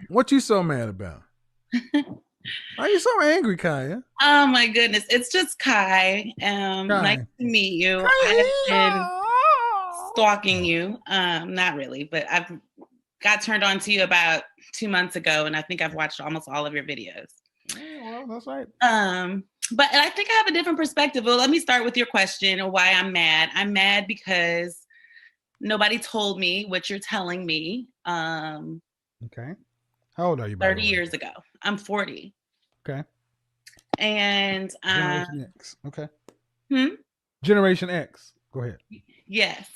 What you so mad about? Why are you so angry, Kaya? Oh my goodness. It's just Kai. Nice Kaya. to meet you. I've Kaya. been stalking you. Not really, but I've got turned on to you about 2 months ago, and I think I've watched almost all of your videos. Yeah, well, that's right. Um, but I think I have a different perspective. Well, let me start with your question of why I'm mad. I'm mad because nobody told me what you're telling me Okay. How old are you, by the 30 way? years ago. I'm 40. Okay. And Generation X. Okay. hmm? Generation X. Go ahead. Yes.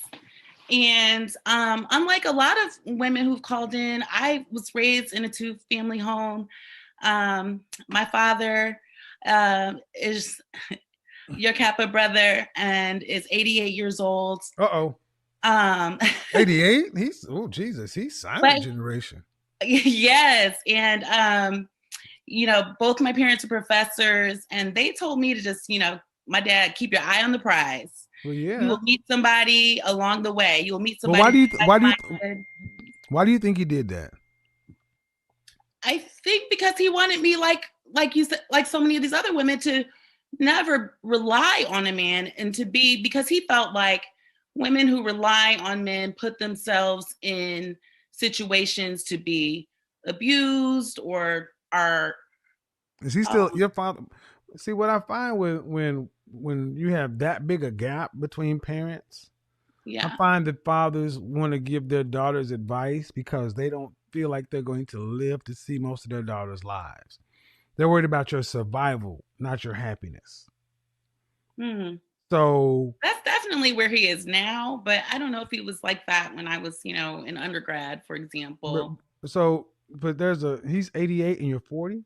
And unlike a lot of women who've called in, I was raised in a two-family home. My father is your Kappa brother and is 88 years old. Uh-oh. Um, 88? Oh Jesus, he's silent but generation. yes, and both my parents are professors, and they told me to just, my dad, keep your eye on the prize. Well, You yeah. will meet somebody along the way. You will meet Well, why somebody do you like minded. why do you think he did that? I think because he wanted me, like you said, like so many of these other women, to never rely on a man, and to be, because he felt like women who rely on men put themselves in situations to be abused or are Is he still um, your father? See what I find when you have that big a gap between parents, I yeah. find that fathers want to give their daughters advice because they don't feel like they're going to live to see most of their daughters' lives. They're worried about your survival, not your happiness. Hmm. So, That's definitely where he is now, but I don't know if he was like that when I was, in undergrad, for but example. but he's 88 and you're 40.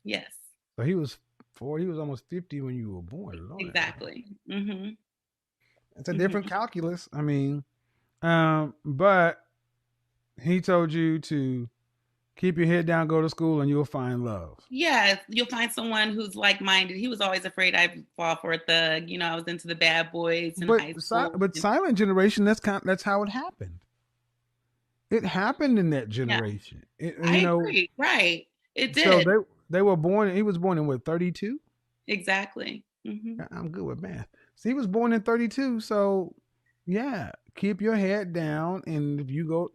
Yes, So he was 40. He was almost 50 when you were born. Lord, exactly. Hmm. it's a different Hmm. calculus. I mean, but he told you to keep your head down, go to school, and you'll find love. Yeah, you'll find someone who's like-minded. He was always afraid I'd fall for a thug. I was into the bad boys in But high school. but silent generation, that's how it happened. It happened in that Yeah, generation. I agree. Right. It So did. they were born. He was born in what, 32? Exactly. Hmm. I'm good with math. So he was born in 32. So yeah, keep your head down, and if you go,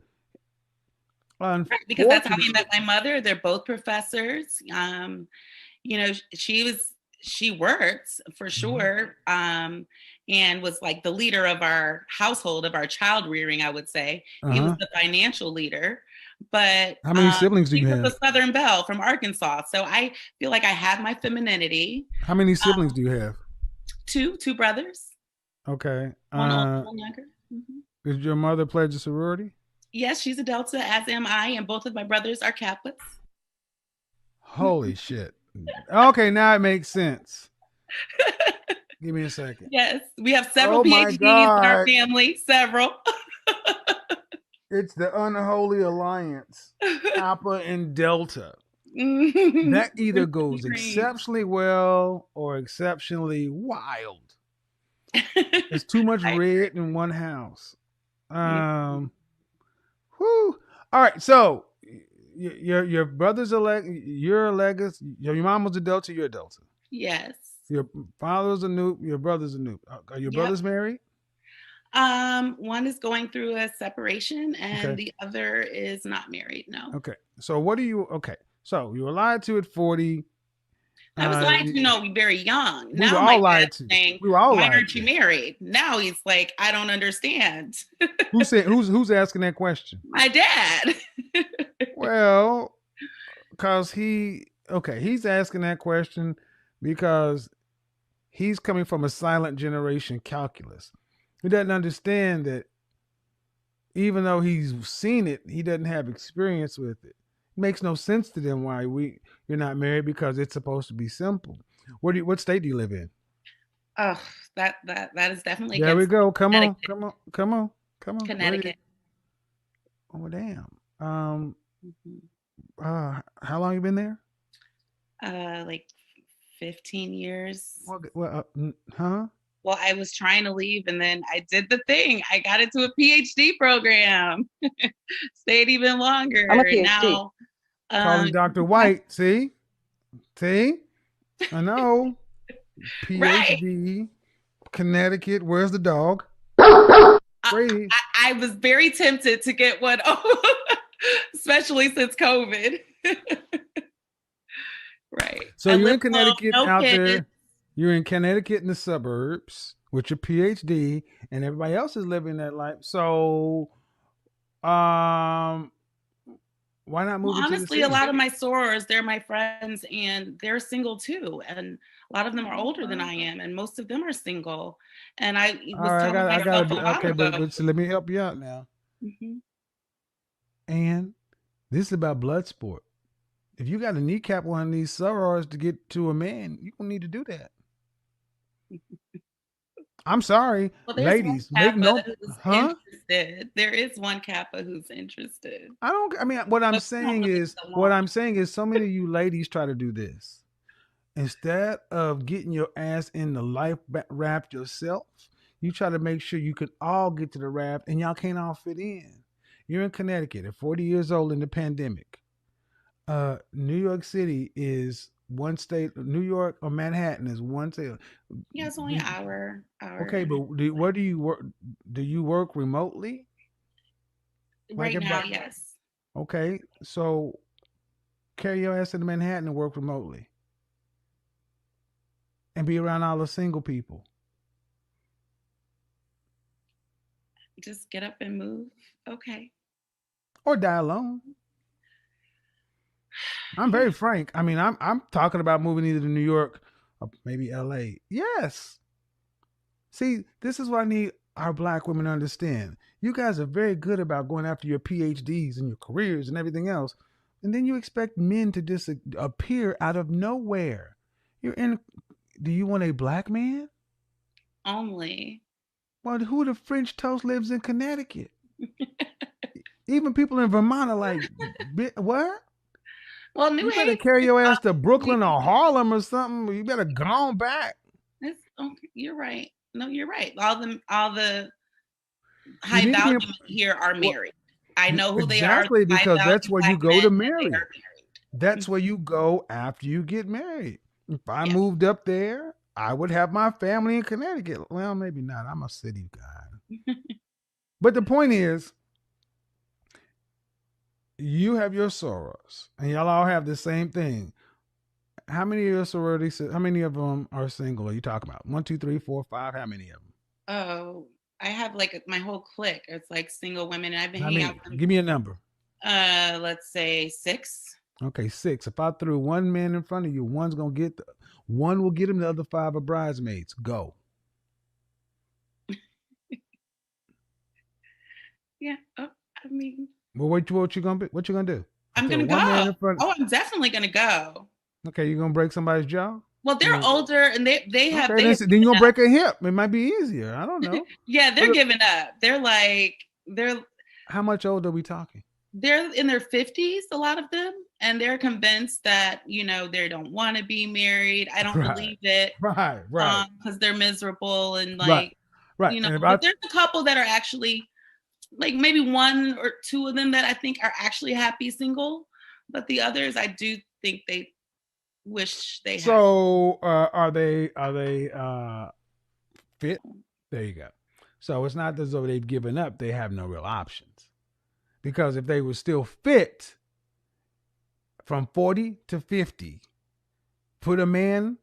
Right, because that's how he unfortunately, met my mother. They're both professors. You know, she worked for mhm. sure, and was like the leader of our household, of our child rearing, I would say. He was Uh-huh. the financial leader, but How many siblings do she you was have? a Southern Belle from Arkansas. So I feel like I have my femininity. How many siblings do you have? Two brothers, Okay. one older, one younger. Mhm. Is your mother pledged a sorority? Yes, she's a Delta, as am I, and both of my brothers are Catholics. Holy shit. Okay, now it makes sense. Give me a second. Yes, we have several Oh my PhDs in our God. family, several. It's the unholy alliance, Kappa and Delta. That either goes Green. exceptionally well or exceptionally wild. It's too much I red in one house. agree. Um, whew. All right, so your brother's a you're a legacy. Your mom was a Delta. You're a Delta. Yes. Your father's a Noop. Your brother's a Noop. Are your Yep. brothers married? One is going through a separation, and Okay. the other is not married. No. Okay. So what do you? Okay. So you were lied to at 40. I was Uh, lied to, very young. we were Now my all lied dad's to. saying, We were all "Why lied aren't you to. married?" Now he's like, "I don't understand." Who said? Who's asking that question? My dad. Well, because he's asking that question because he's coming from a silent generation calculus. He doesn't understand that even though he's seen it, he doesn't have experience with it. It makes no sense to them why you're not married because it's supposed to be simple. What state do you live in? Oh, that is definitely There we against me. go. Come on, Connecticut. come on, come on, come on. Where do you? Connecticut. Oh damn. Um. Mhm. How long you been there? Like 15 years. Huh? Well, I was trying to leave and then I did the thing. I got into a PhD program. Stayed even I'm a longer. PhD. Now, Calling Dr. my, White. See? See? I know. right. PhD, Connecticut. Where's the dog? I, Free. I was very tempted to get one, especially since COVID. Right. So I you're live in alone, Connecticut no out kids. there. You're in Connecticut in the suburbs with your PhD, and everybody else is living that life. So, um, why not Well, move into the honestly, a city? lot of my sorors, they're my friends and they're single too. And a lot of them are older than I am, and most of them are single. And I All was right, telling I got to myself a be while okay, ago, but so let me help you out now. mhm, And this is about blood sport. If you got to kneecap one of these sorors to get to a man, you don't need to do that. I'm sorry, well, there's one ladies. Make Kappa no, who's huh? interested. There is one Kappa who's interested. I don't. I mean, what I'm But we don't saying really is, get along. so many of you ladies try to do this instead of getting your ass in the life raft yourself. You try to make sure you can all get to the raft, and y'all can't all fit in. You're in Connecticut at 40 years old in the pandemic. New York City is one state. New York or Manhattan is one state. Yeah, it's only an hour Okay, and a but half. where do you work? Do you work remotely like Right now, everybody? yes. Okay, so carry your ass into Manhattan and work remotely and be around all the single people Just get up and move. Okay. or die alone. I'm Yeah. very frank. I mean, I'm talking about moving either to New York or maybe LA. Yes. See, this is what I need our black women to understand. You guys are very good about going after your PhDs and your careers and everything else. And then you expect men to appear out of nowhere. You're in Do you want a black man? Only. Well, who the French toast lives in Connecticut? Even people in Vermont are like, what? Well, New You better Haven carry is your ass to up. Brooklyn or Harlem or something. You better go on back. It's, okay, you're right. No, you're right. All the You high need to be value in, men here are well, married. I know who they are. exactly High because that's value where you black go men, to and they marry. are That's married. where you go after you get married. If I Yeah. moved up there, I would have my family in Connecticut. Well, maybe not. I'm a city guy. But the point is, you have your sorors, and y'all all have the same thing. How many of your sororities? How many of them are single? Are you talking about one, two, three, four, five? How many of them? Oh, I have like my whole clique. It's like single women, and I've been How hanging out many? with them. Give me a number. Let's say 6. Okay, six. If I threw one man in front of you, one will get him. The other five are bridesmaids. Go. Yeah. Oh, I mean, Well, what you gonna be? What you gonna do? I I'm throw gonna one go. man in front. Oh, I'm definitely gonna go. Okay, you gonna break somebody's jaw? Well, You they're gonna, older and they have okay, they have then you given gonna up. break a hip. It might be easier. I don't know. Yeah, But they're giving up. They're like how much older are we talking? they're in their 50s, a lot of them, and they're convinced that they don't want to be married. I don't Right, believe it, right, because they're miserable and right, like, right. And if but I there's a couple that are actually, like, maybe one or two of them that I think are actually happy single, but the others I do think they wish they had. so are they fit? There you go. So it's not as though they've given up; they have no real options. Because if they were still fit from 40 to 50, put a man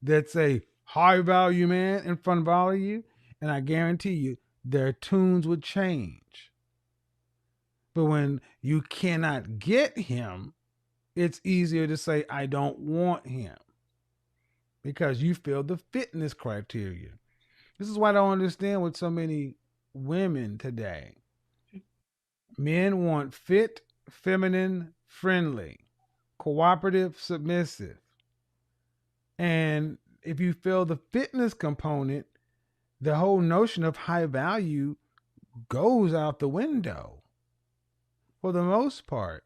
that's a high value man in front of all of you, and I guarantee you their tunes would change. But when you cannot get him, it's easier to say, I don't want him because you feel the fitness criteria. This is why I don't understand with so many women today. Men want fit, feminine, friendly, cooperative, submissive. And if you feel the fitness component, the whole notion of high value goes out the window for the most part.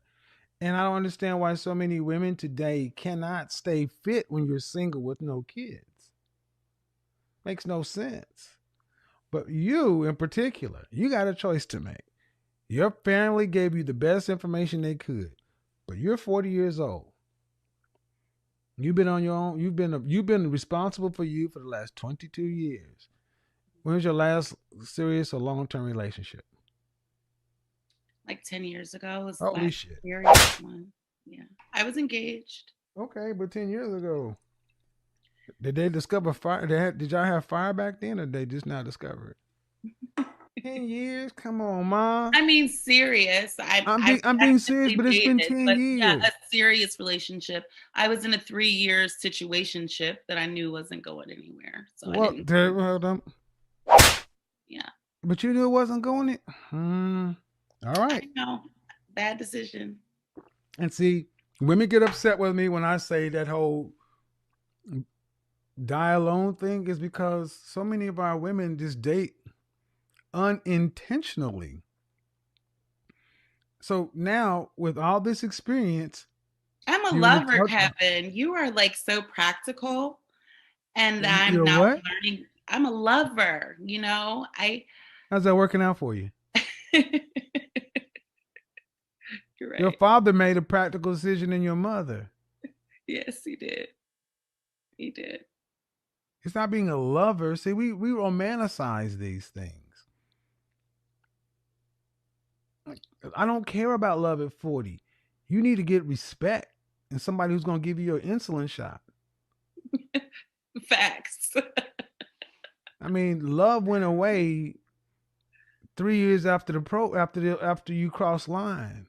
And I don't understand why so many women today cannot stay fit when you're single with no kids. Makes no sense. But you, in particular, you got a choice to make. Your family gave you the best information they could, but you're 40 years old. You've been on your own. You've been responsible for you for the last 22 years. When was your last serious or long term relationship? Like 10 years ago was the Holy last shit. serious one. Yeah. I was engaged. Okay, but 10 years ago, did they discover fire? Did y'all have fire back then, or did they just now discover it? 10 years? Come on, ma. I mean, serious. I've I'm being serious, actively but it's been dated, 10 but yeah, a years. serious relationship. I was in a 3 year situationship that I knew wasn't going anywhere. So I Well, didn't, yeah, but you knew it wasn't going it. All I right. know. Bad decision. And see, women get upset with me when I say that whole die alone thing is because so many of our women just date unintentionally. So now, with all this experience, I'm a you want to lover, talk. Kevin. You are like so practical. And I'm You're now what? learning. I'm a lover, you know. I How's that working out for you? You're Your right. father made a practical decision in your mother. Yes, he did. He did. It's not being a lover. See, we romanticize these things. I don't care about love at 40. You need to get respect and somebody who's going to give you your insulin shot. Facts. I mean, love went away 3 years after after you crossed line.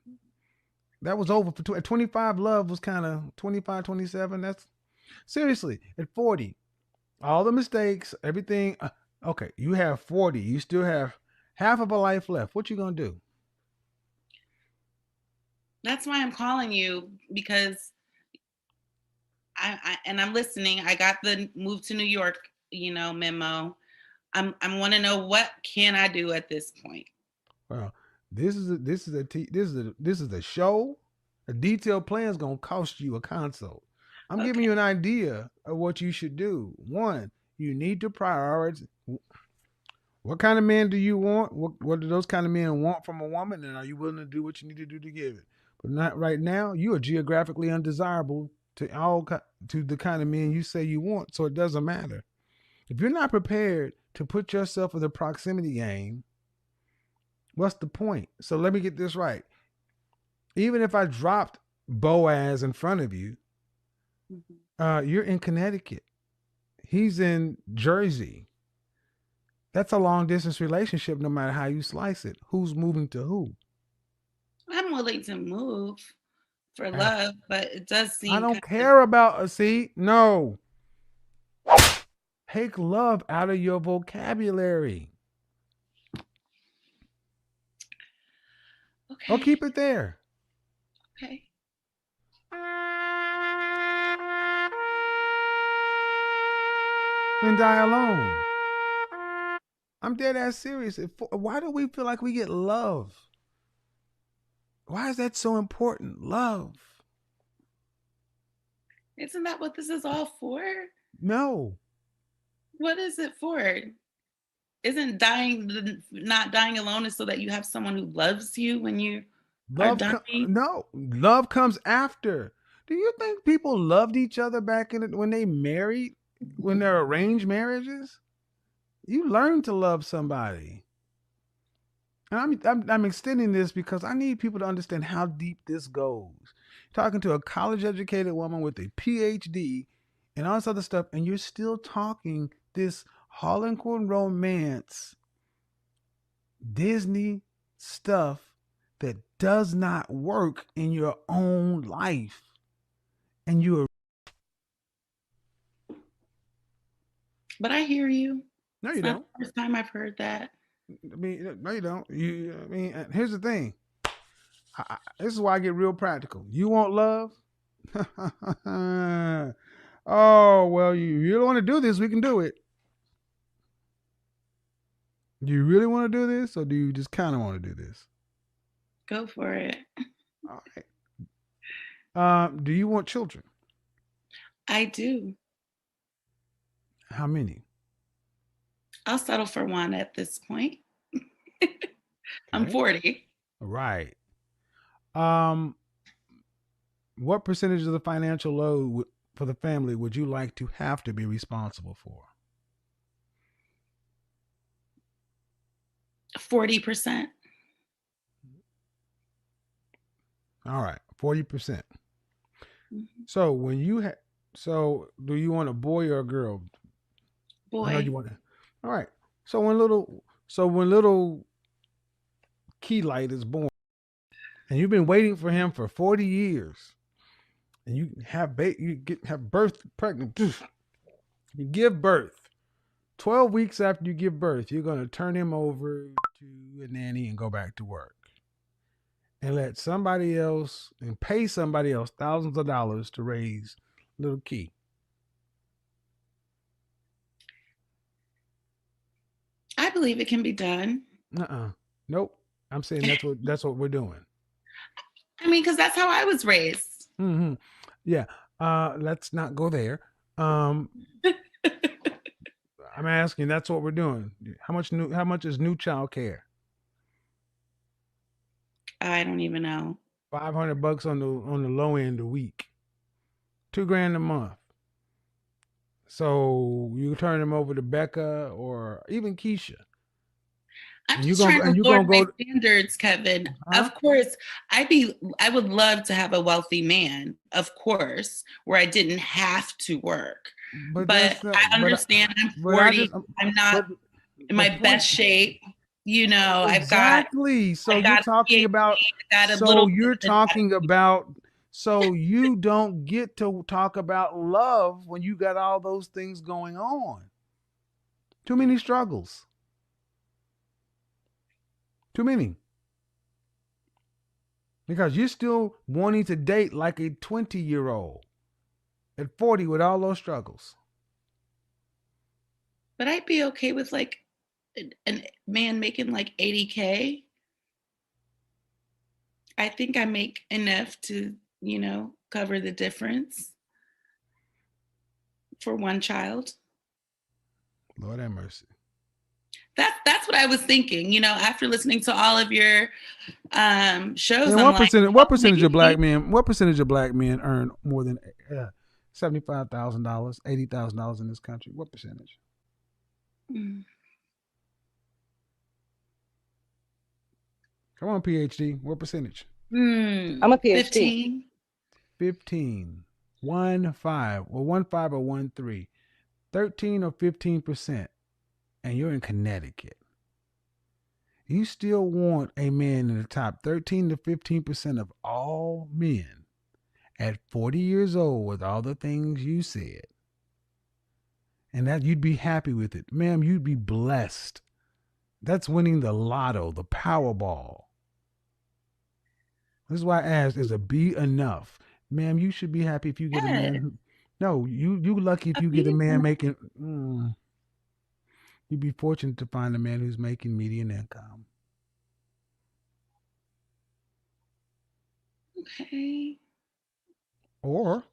That was over for 25. Love was kind of 25, 27. That's seriously at 40. All the mistakes, everything. Okay, you have 40. You still have half of a life left. What you gonna do? That's why I'm calling you because and I'm listening. I got the move to New York, memo. I want to know what can I do at this point. Well, this is a show. A detailed plan is gonna cost you a consult. I'm giving Okay. you an idea of what you should do. One, you need to prioritize. What kind of man do you want? What do those kind of men want from a woman? And are you willing to do what you need to do to give it? But not right now. You are geographically undesirable to the kind of men you say you want. So it doesn't matter. If you're not prepared to put yourself in the proximity game, what's the point? So let me get this right. Even if I dropped Boaz in front of you, you're in Connecticut. He's in Jersey. That's a long distance relationship, no matter how you slice it. Who's moving to who? I'm willing to move for Ah, love, but it does I seem don't kind of care about a see. No, take love out of your vocabulary, or okay. keep it there Okay. and die alone. I'm dead ass serious. Why do we feel like we get love? Why is that so important? Love. Isn't that what this is all for? No. What is it for? Isn't dying not dying alone is so that you have someone who loves you when you are dying? No, love comes after. Do you think people loved each other back in when they married, when they're arranged marriages? You learn to love somebody. And I'm extending this because I need people to understand how deep this goes. Talking to a college educated woman with a PhD and all this other stuff, and you're still talking this Harlequin romance, Disney stuff that does not work in your own life. And you're But I hear you. no, you It's not don't. the first time I've heard that. I mean, no, you don't. I mean, here's the thing. This is why I get real practical. You want love? Oh well, you really want to do this? We can do it. Do you really want to do this, or do you just kind of want to do this? Go for it. All right. Do you want children? I do. How many? I'll settle for one at this point. I'm Okay. 40. Right. Um, what percentage of the financial load for the family would you like to have to be responsible for? 40%. All right, 40%. Mhm. So when you have, so do you want a boy or a girl? I know you Boy. want to. All right. So when little Key Light is born, and you've been waiting for him for 40 years, and you have birth pregnant, you give birth. 12 weeks after you give birth, you're going to turn him over to a nanny and go back to work. And let somebody else and pay somebody else thousands of dollars to raise little Key. I believe it can be done. Uh-uh. Nope. I'm saying that's what we're doing. I mean, because that's how I was raised. Hmm. Yeah. Let's not go there. Um, I'm asking. That's what we're doing. How much is new child care? I don't even know. $500 on the low end a week. $2,000 a month. So you turn them over to Becca or even Keisha, I'm and you're just trying gonna to and you're lower gonna my go. standards, Kevin. Huh? Of course, I would love to have a wealthy man, of course, where I didn't have to work. But But that's not. I understand I'm But I 40. just. I'm not But in the my point. best shape. You know, Exactly. So I you're got a talking about. PhD, I got a So little you're business. talking about. So you don't get to talk about love when you got all those things going on. Too many struggles. Too many. Because you're still wanting to date like a 20-year-old at 40 with all those struggles. But I'd be okay with like a man making like 80K. I think I make enough to, cover the difference for one child. Lord have mercy. That's what I was thinking. After listening to all of your shows, And I'm what like, percentage? well, What percentage of maybe. black men? What percentage of black men earn more than $75,000, $80,000 in this country? What percentage? Mm, Come on, PhD. What percentage? I'm a PhD. 15. 15. 1 5. Well, 1 5 or 1 3. 13 or 15%. And you're in Connecticut. You still want a man in the top 13 to 15% of all men at 40 years old with all the things you said. And that you'd be happy with it. Ma'am, you'd be blessed. That's winning the lotto, the Powerball. This is why I asked, is a B enough? Ma'am, you should be happy if you get a man Yes, who. No, you lucky if a you get a B. man making. You'd be fortunate to find a man who's making median income. Okay. Or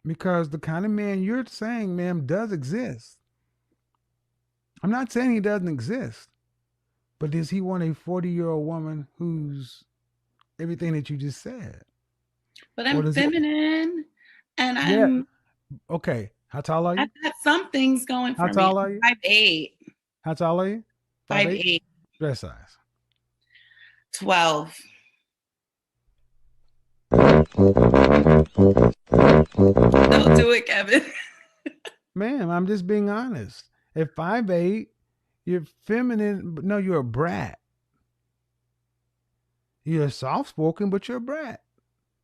because the kind of man you're saying, ma'am, does exist. I'm not saying he doesn't exist, but does he want a 40-year-old woman who's everything that you just said? But Or I'm does he? feminine and Yeah. Okay. How tall are I've you? got some things going How for me. tall are you? I'm 5'8", How tall are you? 5'8"? 5'8", Dress size. 12. Don't do it, Kevin. Ma'am, I'm just being honest. At 5'8", you're feminine, but no, you're a brat. You're soft spoken, but you're a brat.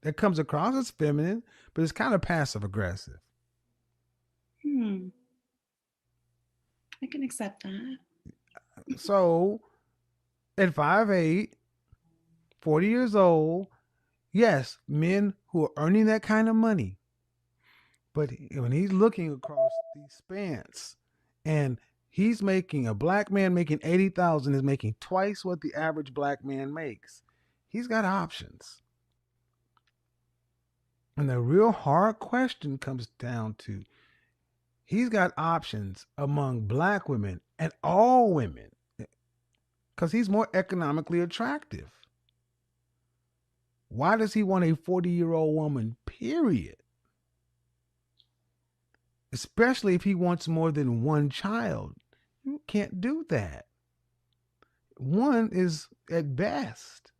That comes across as feminine, but it's kind of passive aggressive. Hmm. I can accept that. So at 5'8", 40 years old, yes, men who are earning that kind of money, but when he's looking across the spans and he's making a black man making 80,000 is making twice what the average black man makes. He's got options. And the real hard question comes down to He's got options among black women and all women because he's more economically attractive. Why does he want a 40-year-old woman, period? Especially if he wants more than one child. You can't do that. One is at best.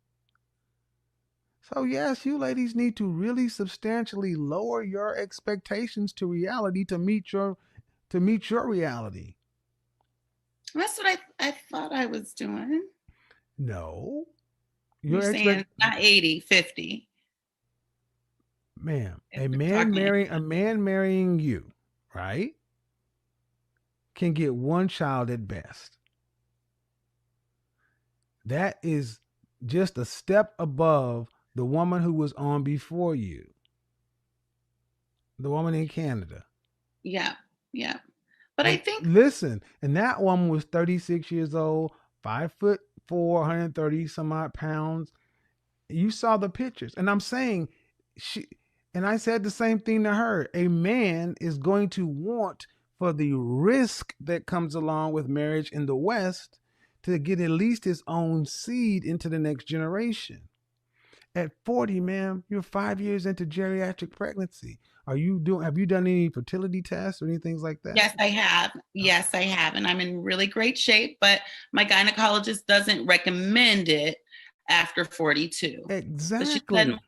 So yes, you ladies need to really substantially lower your expectations to reality to meet your reality. That's what I thought I was doing. No. You're saying not 80, 50. Ma'am, a man marrying you, right? Can get one child at best. That is just a step above the woman who was on before you. The woman in Canada. Yeah. Yeah. But I think listen, and that woman was 36 years old, 5'4", 130 some odd pounds. You saw the pictures. And I'm saying and I said the same thing to her. A man is going to want, for the risk that comes along with marriage in the West, to get at least his own seed into the next generation. At 40, ma'am, you're 5 years into geriatric pregnancy. Have you done any fertility tests or anything like that? Yes, I have. Yes, I have. And I'm in really great shape, but my gynecologist doesn't recommend it after 42. Exactly.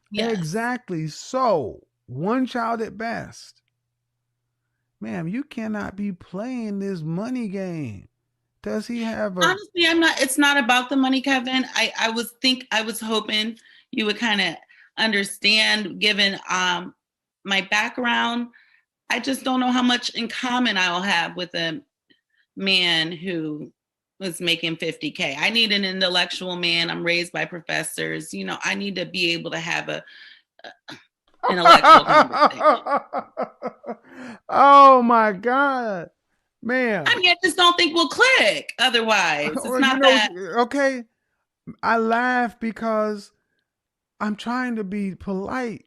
Yes. Exactly. So, one child at best. Ma'am, you cannot be playing this money game. Does he have Honestly, it's not about the money, Kevin. I was hoping you would kind of understand, given my background. I just don't know how much in common I'll have with a man who was making 50K. I need an intellectual man. I'm raised by professors. I need to be able to have a intellectual conversation. Oh my God. Ma'am. I mean, I just don't think we'll click otherwise. It's not that. Okay. I laugh because I'm trying to be polite.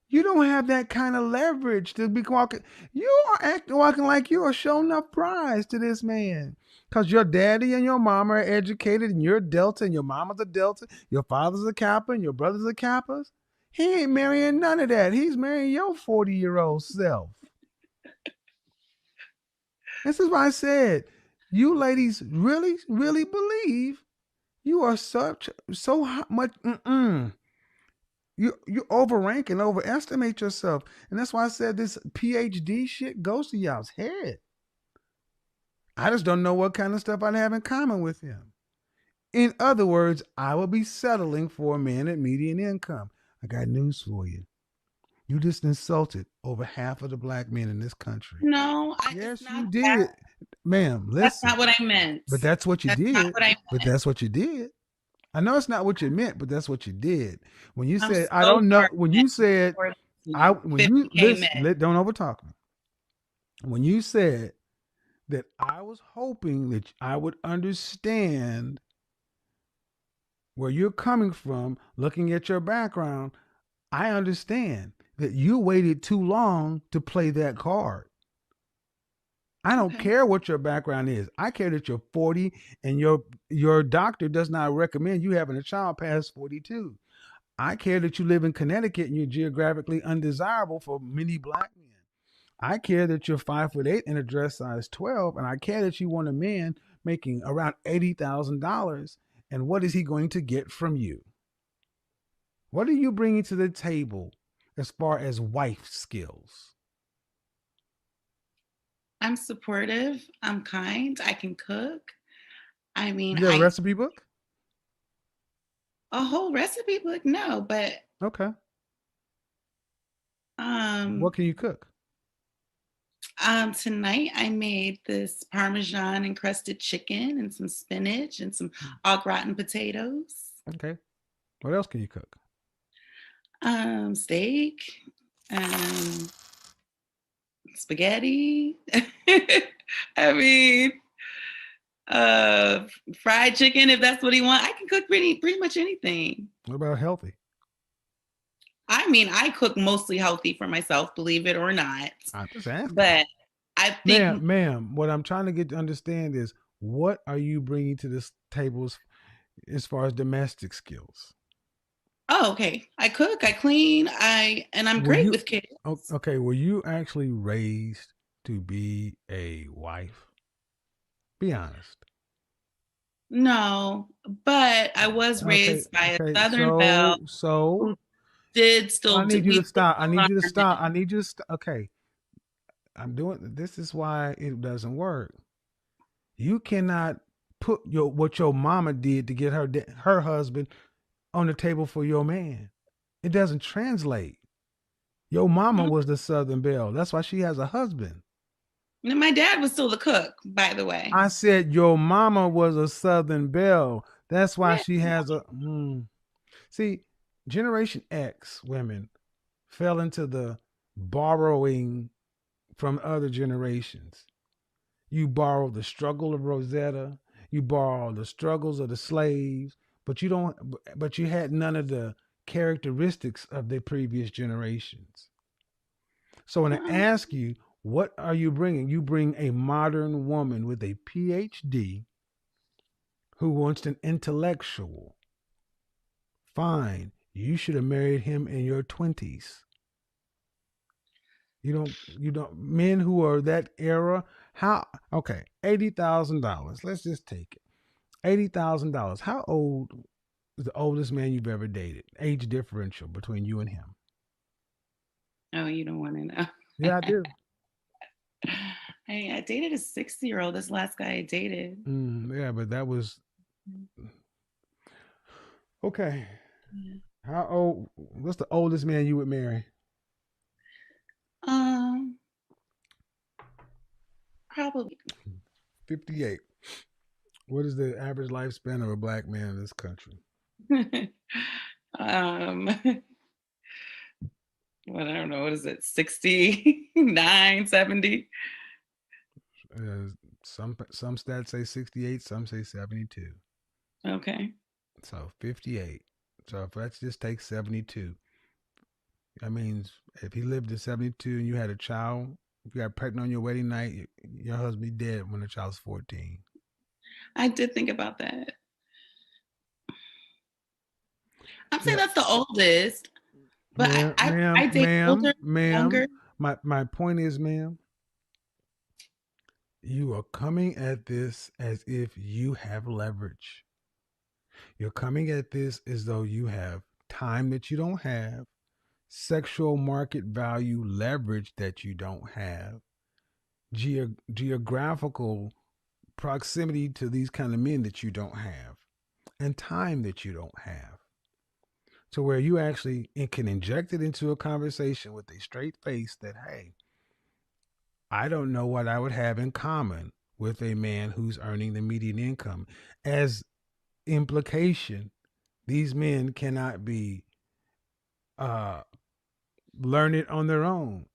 You don't have that kind of leverage to be walking. You are walking like you are showing up prize to this man. Because your daddy and your mama are educated, and you're a Delta, and your mama's a Delta, your father's a Kappa, and your brother's a Kappa. He ain't marrying none of that. He's marrying your 40-year-old self. This is why I said, you ladies really, really believe you are so much. You overrank and overestimate yourself. And that's why I said this PhD shit goes to y'all's head. I just don't know what kind of stuff I'd have in common with him. In other words, I will be settling for a man at median income. I got news for you. You just insulted over half of the black men in this country. No, yes, you did. Ma'am, listen. That's not what I meant. But that's what you did. Not what I meant. But that's what you did. I know it's not what you meant, but that's what you did. When you said, I don't know, when you said, don't overtalk me. When you said that I was hoping that I would understand where you're coming from, looking at your background, I understand that you waited too long to play that card. I don't care what your background is. I care that you're 40 and your doctor does not recommend you having a child past 42. I care that you live in Connecticut and you're geographically undesirable for many black men. I care that you're 5'8" and a dress size 12, and I care that you want a man making around $80,000. And what is he going to get from you? What are you bringing to the table as far as wife skills? I'm supportive. I'm kind. I can cook. I mean, you have a recipe book? A whole recipe book? No, but okay. What can you cook? Tonight I made this Parmesan encrusted chicken and some spinach and some au gratin potatoes. Okay. What else can you cook? Steak. Spaghetti. I mean, fried chicken if that's what he wants. I can cook pretty much anything. What about healthy? I mean, I cook mostly healthy for myself, believe it or not. I'm just asking. But I Ma'am, think, ma'am, what I'm trying to get to understand is what are you bringing to this table as far as domestic skills? oh, okay. I cook, I clean, and I'm Were great you with kids. okay? Were you actually raised to be a wife? Be honest. No, but I was Okay, raised by a okay. Southern belle So who did I still do, need you to we did stop. I still need you to honor stop. I men. need you to okay. I'm doing this is why it doesn't work. You cannot put what your mama did to get her husband on the table for your man. It doesn't translate. Your mama was the Southern Belle. That's why she has a husband. And my dad was still the cook, by the way. I said your mama was a Southern Belle. That's why Yeah. she has a. See, Generation X women fell into the borrowing from other generations. You borrow the struggle of Rosetta. You borrow the struggles of the slaves, but you don't. But you had none of the characteristics of the previous generations. So when I Uh-uh. ask you, what are you bringing? You bring a modern woman with a PhD who wants an intellectual. Fine. You should have married him in your 20s. You don't men who are that era, how okay, $80,000. Let's just take it. $80,000. How old is the oldest man you've ever dated? Age differential between you and him. Oh, you don't want to know. Yeah, I do. I dated a 60-year-old. This last guy I dated. Yeah, but that was okay. Yeah. How old? What's the oldest man you would marry? Um, Probably. 58. What is the average lifespan of a black man in this country? um, well, I don't know. What is it? 69, 70? Uh, some stats say 68, some say 72. Okay. So 58. So if let's just take 72, that means if he lived to 72 and you had a child, if you got pregnant on your wedding night, your husband be dead when the child's 14. I did think about that. I'm saying Yeah, that's the oldest, but ma'am, I ma'am, date older, ma'am, younger. ma'am. My point is, ma'am, you are coming at this as if you have leverage. You're coming at this as though you have time that you don't have, sexual market value leverage that you don't have, geographical proximity to these kind of men that you don't have, and time that you don't have. To where you actually can inject it into a conversation with a straight face that, hey, I don't know what I would have in common with a man who's earning the median income. As implication, these men cannot be uh, learn it on their own.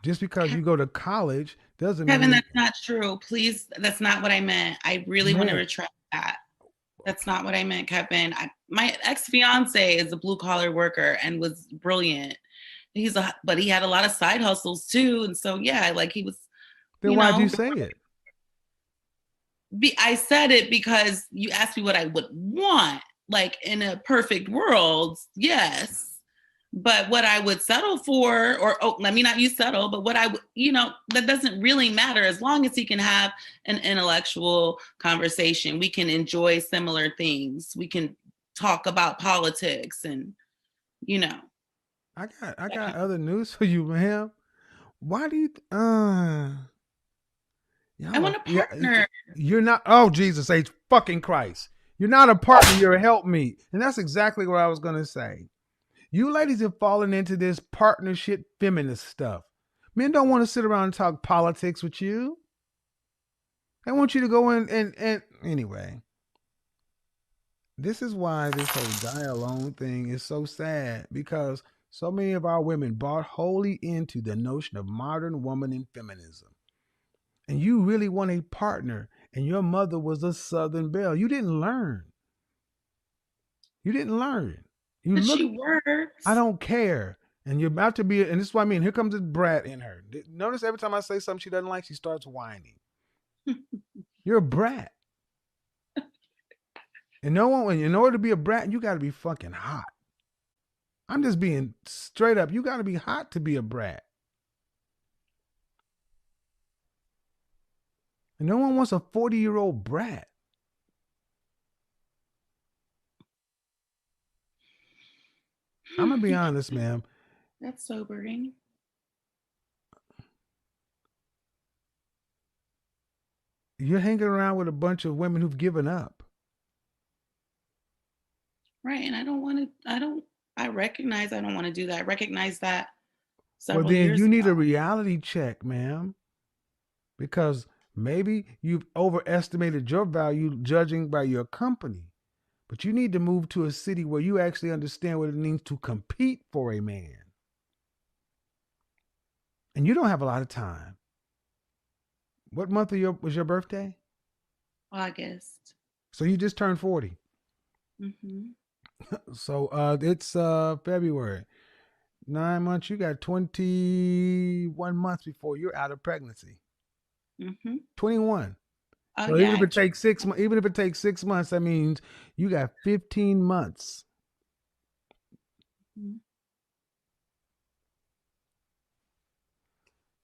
Just because you go to college doesn't Kevin, mean, that's not true. Please, that's not what I meant. I really want to man. retract that. That's not what I meant, Kevin. My ex fiance is a blue collar worker and was brilliant. But he had a lot of side hustles too, and so yeah, like he was, Then why'd you say it? I said it because you asked me what I would want. Like in a perfect world, yes. But what I would settle for, or let me not use settle, but what I would, that doesn't really matter as long as he can have an intellectual conversation. We can enjoy similar things. We can talk about politics and, you know. I got other news for you, ma'am. Why do you I y'all want are a yeah, partner. you're not oh Jesus H fucking Christ. You're not a partner, you're a helpmeet. And that's exactly what I was gonna say. You ladies have fallen into this partnership feminist stuff. Men don't want to sit around and talk politics with you. They want you to go in and anyway. This is why this whole die alone thing is so sad because so many of our women bought wholly into the notion of modern woman and feminism. And you really want a partner, and your mother was a Southern belle. You didn't learn. You didn't learn. You But look, she works. I don't care. And you're about to be, and this is what I mean. Here comes this brat in her. Notice every time I say something she doesn't like, she starts whining. You're a brat. And no one, in order to be a brat, you got to be fucking hot. I'm just being straight up. You got to be hot to be a brat. And no one wants a 40-year-old brat. I'm going to be honest, ma'am. That's sobering. You're hanging around with a bunch of women who've given up. Right. And I don't want to, I recognize I don't want to do that. I recognize that Well, several then years you need ago. a reality check, ma'am. Because maybe you've overestimated your value judging by your company. But you need to move to a city where you actually understand what it means to compete for a man. And you don't have a lot of time. What month was your birthday? August. So you just turned 40. Mm-hmm. So it's February. 9 months. You got 21 months before you're out of pregnancy. Mm-hmm. 21. Oh, So yeah, even if it takes 6 months, even if it takes 6 months, that means you got 15 months. Mm-hmm.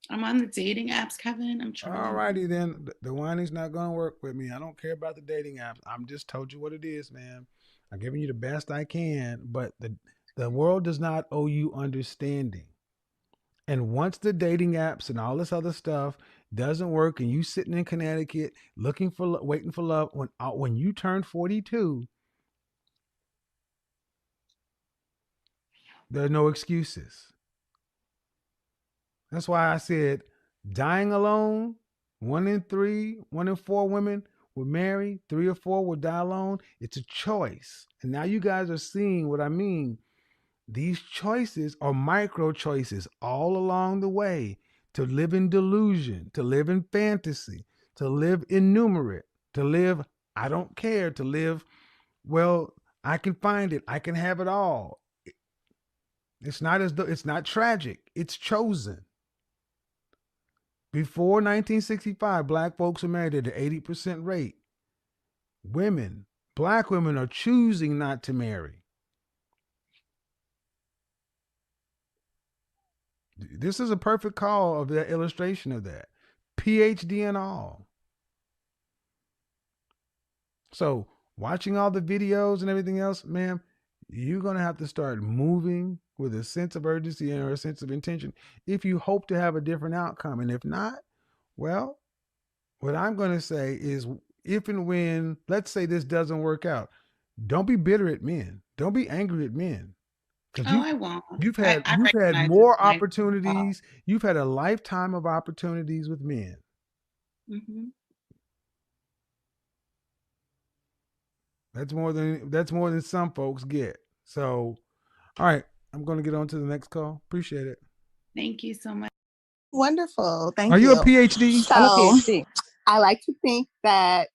I'm on the dating apps, Kevin. I'm trying. All righty then. The whining's not going to work with me. I don't care about the dating apps. I'm just told you what it is, man. I'm giving you the best I can, but the world does not owe you understanding. And once the dating apps and all this other stuff doesn't work, and you sitting in Connecticut looking for, waiting for love, when you turn 42, there are no excuses. That's why I said dying alone, 1 in 4 women will marry, 3 or 4 will die alone. It's a choice. And now you guys are seeing what I mean. These choices are micro choices all along the way to live in delusion, to live in fantasy, to live innumerate, to live, I don't care, to live, well, I can find it, I can have it all. It's not as though it's not tragic, it's chosen. Before 1965, black folks were married at an 80% rate. Women, black women are choosing not to marry. This is a perfect call of that illustration of that. PhD and all. So watching all the videos and everything else, ma'am, you're going to have to start moving with a sense of urgency or a sense of intention if you hope to have a different outcome. And if not, well, what I'm going to say is if and when, let's say this doesn't work out, don't be bitter at men. Don't be angry at men. Because I won't. You've I had recognize more it's my opportunities. You've had a lifetime of opportunities with men. Mm-hmm. That's more than some folks get. So, all right, I'm going to get on to the next call. Appreciate it. Thank you so much. Wonderful. Thank you. Are you a PhD? So, I'm a PhD. I like to think that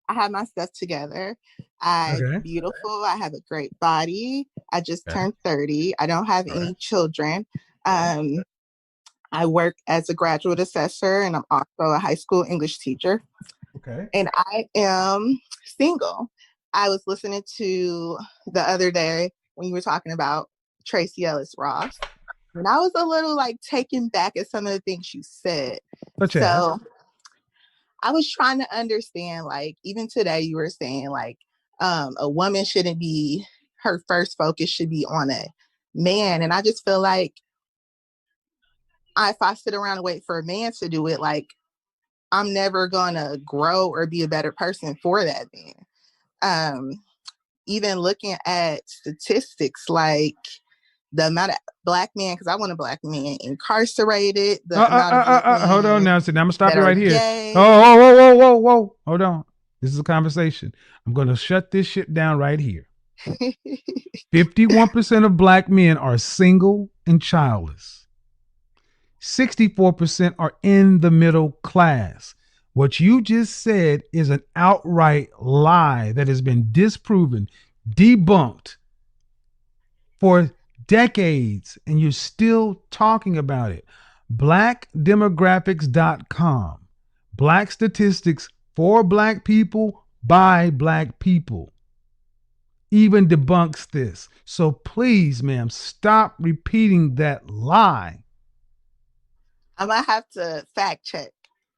I have my stuff together. I'm Okay. beautiful. I have a great body. I just Okay. turned 30. I don't have any children. I work as a graduate assessor, and I'm also a high school English teacher. Okay. And I am single. I was listening to the other day when you were talking about Tracy Ellis Ross, and I was a little like taken back at some of the things you said. Such as? So I was trying to understand, like, even today you were saying like a woman shouldn't be, her first focus should be on a man. And I just feel like if I sit around and wait for a man to do it, like I'm never gonna grow or be a better person for that man. Even looking at statistics, like the amount of black men, because I want a black man incarcerated, the amount of black men hold on now. So now I'm gonna stop that you are right here. gay. Whoa. Hold on. This is a conversation. I'm gonna shut this shit down right here. 51% of black men are single and childless. 64% are in the middle class. What you just said is an outright lie that has been disproven, debunked for decades, and you're still talking about it. Blackdemographics.com. Black statistics for black people by black people even debunks this. So please, ma'am, stop repeating that lie. I'm gonna have to fact check,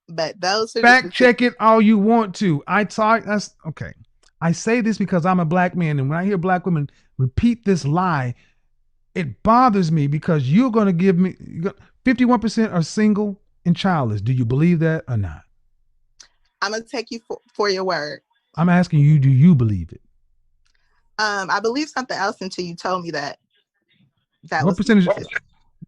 but those are the Fact statistics. check it all you want to. That's okay. I say this because I'm a black man, and when I hear black women repeat this lie, it bothers me because you're going to give me 51% are single and childless. Do you believe that or not? I'm gonna take you for your word. I'm asking you, do you believe it? I believe something else until you told me that What was percentage?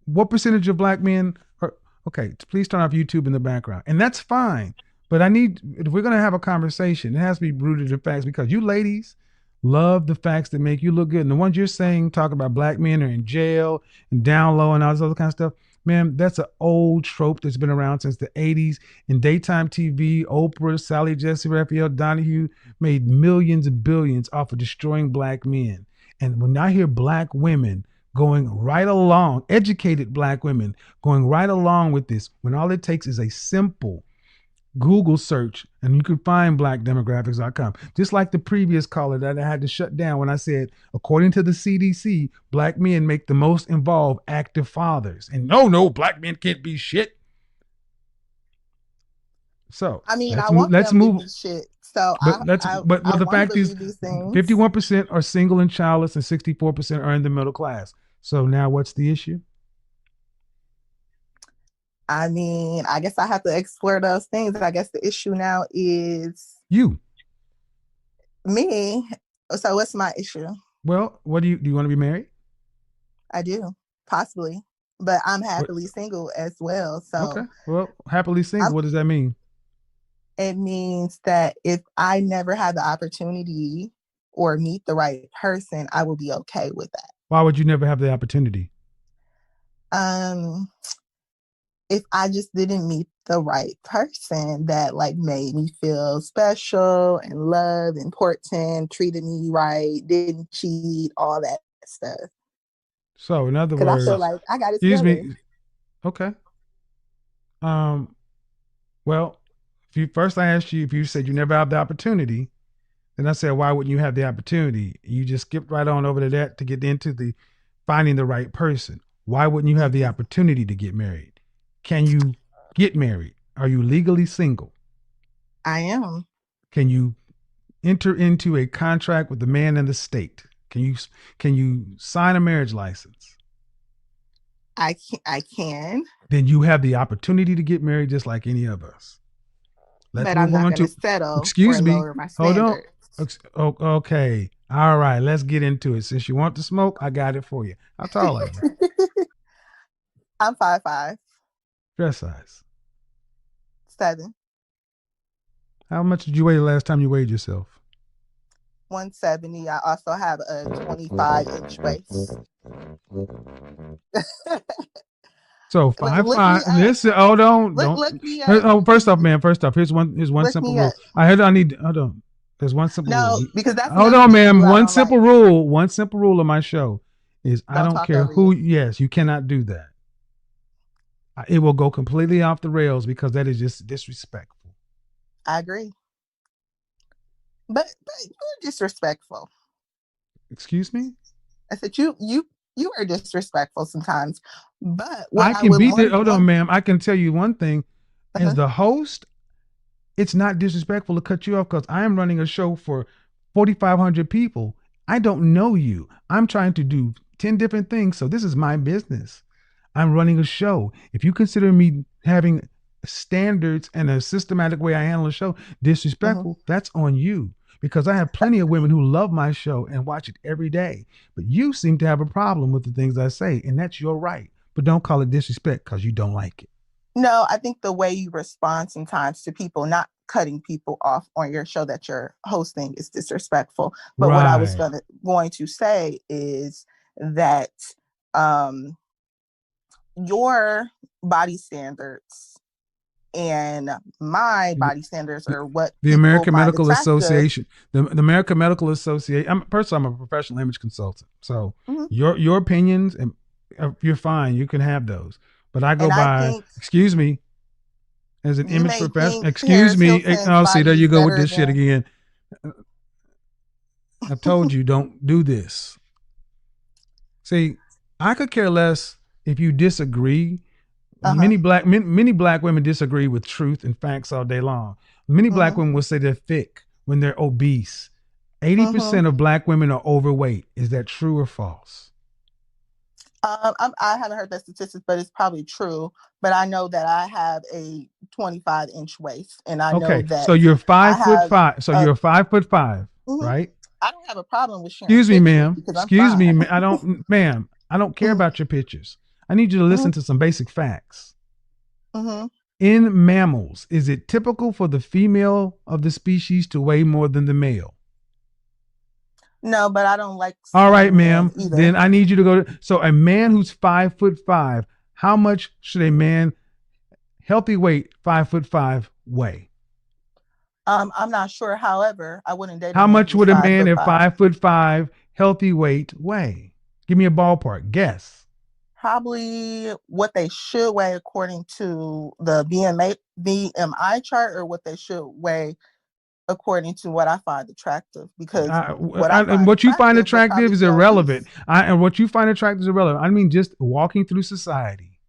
What percentage of black men are okay? Please turn off YouTube in the background, and that's fine. But I need, if we're gonna have a conversation, it has to be rooted in facts because you ladies love the facts that make you look good. And the ones you're saying talk about black men are in jail and down low and all this other kind of stuff. Man, that's an old trope that's been around since the 80s. In daytime TV, Oprah, Sally Jesse Raphael Donahue made millions and billions off of destroying black men. And when I hear black women going right along, educated black women going right along with this, when all it takes is a simple Google search and you can find blackdemographics.com. Just like the previous caller that I had to shut down when I said, according to the CDC, black men make the most involved active fathers. And no, black men can't be shit. So I mean, I let's want them to move. be shit. So But I the want to fact is believe these things. 51% are single and childless and 64% are in the middle class. So now what's the issue? I mean, I guess I have to explore those things. I guess the issue now is You. me. So what's my issue? Well, what do you want to be married? I do, possibly. But I'm What? happily single as well. So Okay. Well, happily single, what does that mean? It means that if I never had the opportunity or meet the right person, I will be okay with that. Why would you never have the opportunity? If I just didn't meet the right person that like made me feel special and loved, important, treated me right, didn't cheat, all that stuff. So, in other Because I feel words, like I got it excuse together. me. Okay. Well, first I asked you if you said you never have the opportunity, then I said, why wouldn't you have the opportunity? You just skipped right on over to that to get into the finding the right person. Why wouldn't you have the opportunity to get married? Can you get married? Are you legally single? I am. Can you enter into a contract with the man and the state? Can you sign a marriage license? I can. Then you have the opportunity to get married just like any of us. Let's But I'm move not on going to to, settle or excuse me. lower my Hold on. standards. Okay. All right. Let's get into it. Since you want to smoke, I got it for you. How tall are you? I'm 5'5". Dress size. 7. How much did you weigh the last time you weighed yourself? 170. I also have a 25-inch waist. So 5'5". Listen, hold on. Look me up. Oh, first off, man. First off, here's one Look simple me rule. up. I need. Hold on. There's one simple rule. No, because that's Hold another on, thing ma'am. too I One don't simple like. rule. One simple rule of my show is I don't talk care over who. you. Yes, you cannot do that. It will go completely off the rails because that is just disrespectful. I agree. But you're disrespectful. Excuse me? I said you are disrespectful sometimes. But what I can beat it. Hold on, ma'am. I can tell you one thing. As the host, it's not disrespectful to cut you off because I am running a show for 4,500 people. I don't know you. I'm trying to do 10 different things. So this is my business. I'm running a show. If you consider me having standards and a systematic way I handle a show disrespectful, that's on you. Because I have plenty of women who love my show and watch it every day. But you seem to have a problem with the things I say, and that's your right. But don't call it disrespect because you don't like it. No, I think the way you respond sometimes to people not cutting people off on your show that you're hosting is disrespectful. But what I was going to say is that your body standards and my body standards are what The people American find Medical attractive. Association, the American Medical Association. I'm a professional image consultant, so Mm-hmm. your opinions and you're fine. You can have those, but I go And I by. think Excuse me, as an you image may professional. think Excuse Paris me. Hilton's Oh, see, there body you is go with better this shit than. again. I've told you don't do this. See, I could care less if you disagree. Uh-huh. Many black women disagree with truth and facts all day long. Many black Mm-hmm. women will say they're thick when they're obese. 80% Mm-hmm. of black women are overweight. Is that true or false? I haven't heard that statistics, but it's probably true. But I know that I have a 25-inch waist, and I know Okay, so that you're I 5'5". have So a. you're 5'5", Mhm. right? I don't have a problem with sharing Excuse me, pictures ma'am. because I'm Excuse me, fine. I don't, ma'am. I don't care Mm-hmm. about your pictures. I need you to listen to some basic facts. Mm-hmm. In mammals, is it typical for the female of the species to weigh more than the male? No, but I don't like All right, skinny men ma'am. either. Then I need you to go. So a man who's 5'5", how much should a man, healthy weight, 5'5", weigh? I'm not sure. However, I wouldn't date a How man much who was would a five man foot at five. 5'5", healthy weight, weigh? Give me a ballpark guess. Probably what they should weigh according to the BMI chart, or what they should weigh according to what I find attractive. Because what I And find what you find attractive would attractive probably is be irrelevant. obese. And what you find attractive is irrelevant. I mean, just walking through society.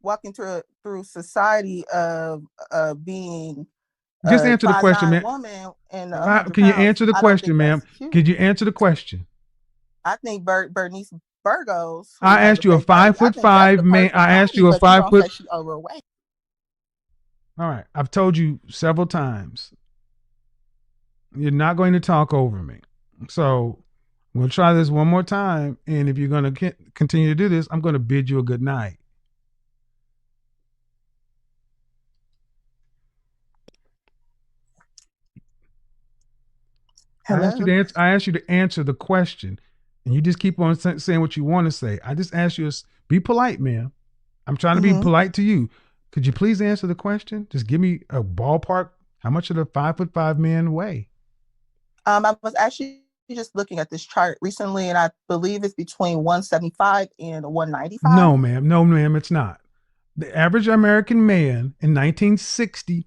Walking through society of being Just a answer the question, 5'9" man. woman and 100 Can you pounds, answer the I don't think question, ma'am? that's cute. Could you answer the question? I think Bernice Burgos, who I has a asked you a fake body, I think that's the 5'5" man. perfect I asked body, you a but you five don't say foot. she overweight. All right. I've told you several times. You're not going to talk over me. So we'll try this one more time. And if you're going to continue to do this, I'm going to bid you a good night. Hello. I asked you to answer the question, and you just keep on saying what you want to say. I just asked you to be polite, ma'am. I'm trying to be Mm-hmm. polite to you. Could you please answer the question? Just give me a ballpark. How much should a 5'5" man weigh? I was actually just looking at this chart recently, and I believe it's between 175 and 195. No, ma'am. No, ma'am. It's not. The average American man in 1960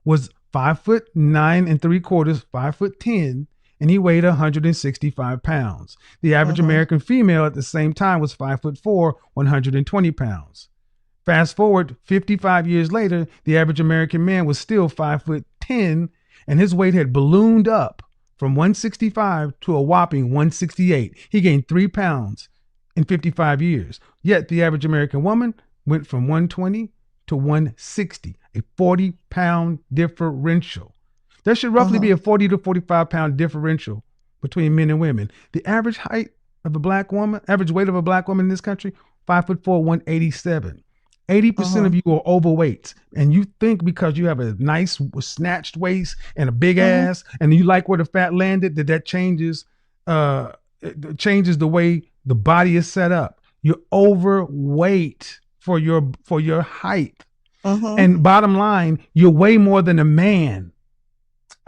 was 5'9¾", 5'10", and he weighed 165 pounds. The average Mm-hmm. American female at the same time was 5'4", 120 pounds. Fast forward 55 years later, the average American man was still 5'10", and his weight had ballooned up from 165 to a whopping 168. He gained 3 pounds in 55 years. Yet the average American woman went from 120 to 160, a 40-pound differential. There should roughly be a 40 to 45-pound differential between men and women. The average height of a black woman, average weight of a black woman in this country, 5'4", 187. 80% of you are overweight, and you think because you have a nice snatched waist and a big ass, and you like where the fat landed, that changes the way the body is set up. You're overweight for your height, and bottom line, you weigh more than a man.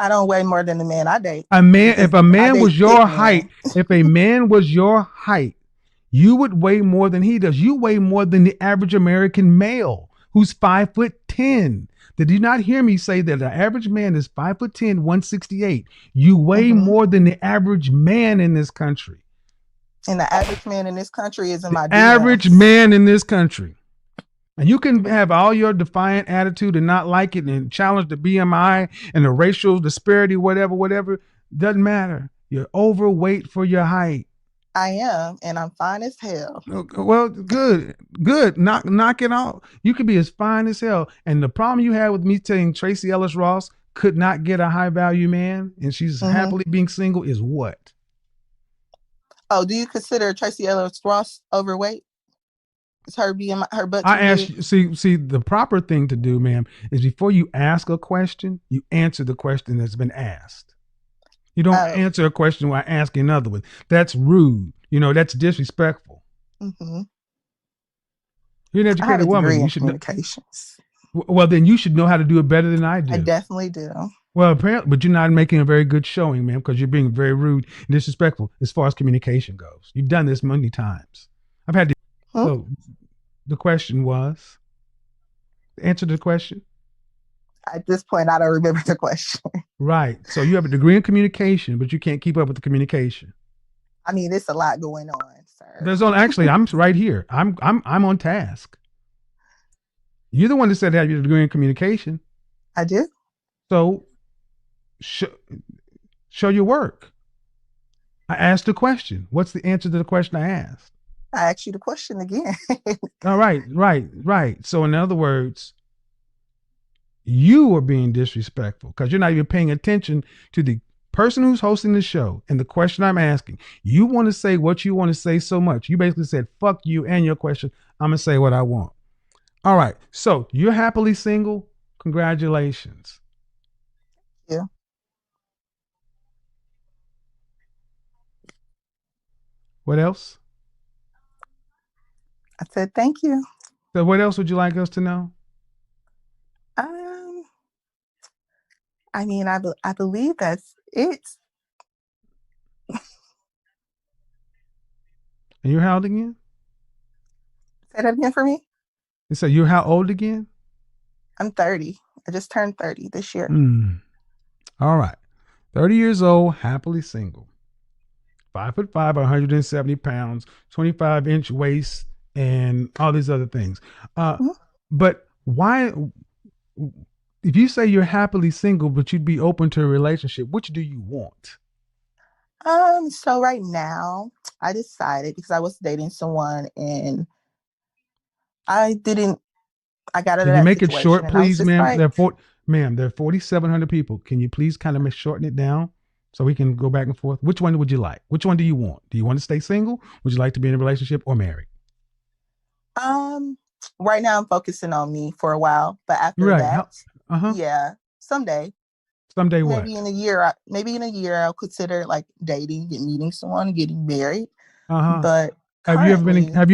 I don't weigh more than the man I date. If a man was your height, if a man was your height, you would weigh more than he does. You weigh more than the average American male who's 5'10". Did you not hear me say that the average man is 5'10", 168? You weigh more than the average man in this country. And the average man in this country is in my DMs. Average man in this country. And you can have all your defiant attitude and not like it and challenge the BMI and the racial disparity, whatever. Doesn't matter. You're overweight for your height. I am, and I'm fine as hell. Well, good. Knock it off. You could be as fine as hell. And the problem you had with me saying Tracy Ellis Ross could not get a high value man, and she's happily being single, is what? Oh, do you consider Tracy Ellis Ross overweight? Is her BMI, her butt? I asked you. See, the proper thing to do, ma'am, is before you ask a question, you answer the question that's been asked. You don't answer a question while asking another one. That's rude. That's disrespectful. You're an educated woman. You should communications. Well, then you should know how to do it better than I I do. definitely do. Well, apparently, but you're not making a very good showing, ma'am, because you're being very rude and disrespectful as far as communication goes. You've done this many times. I've had to. Hmm? So the question was, the answer to the question? At this point, I don't remember the question. Right. So you have a degree in communication, but you can't keep up with the communication. I mean, there's a lot going on, sir. There's on actually, I'm right here. I'm on task. You're the one that said have your degree in communication. I do. So show your work. I asked the question. What's the answer to the question I asked? I asked you the question again. All right, right. So in other words, you are being disrespectful because you're not even paying attention to the person who's hosting the show and the question I'm asking. You want to say what you want to say so much. You basically said, fuck you and your question. I'm going to say what I want. All right. So you're happily single. Congratulations. Yeah. What else? I said, thank you. So what else would you like us to know? I mean, I believe that's it. And you're how old again? Say that again for me. And so you're how old again? I'm 30. I just turned 30 this year. All right. 30 years old, happily single. 5'5", 170 pounds, 25-inch waist, and all these other things. But why, if you say you're happily single, but you'd be open to a relationship, which do you want? So right now, I decided because I was dating someone and I got out of that situation. Can you make it short, please, ma'am? Like, there are 4,700 people. Can you please kind of shorten it down so we can go back and forth? Which one would you like? Which one do you want? Do you want to stay single? Would you like to be in a relationship or married? Right now I'm focusing on me for a while, but after that, yeah, someday what? Maybe in a year, I'll consider like dating and meeting someone and getting married. But have you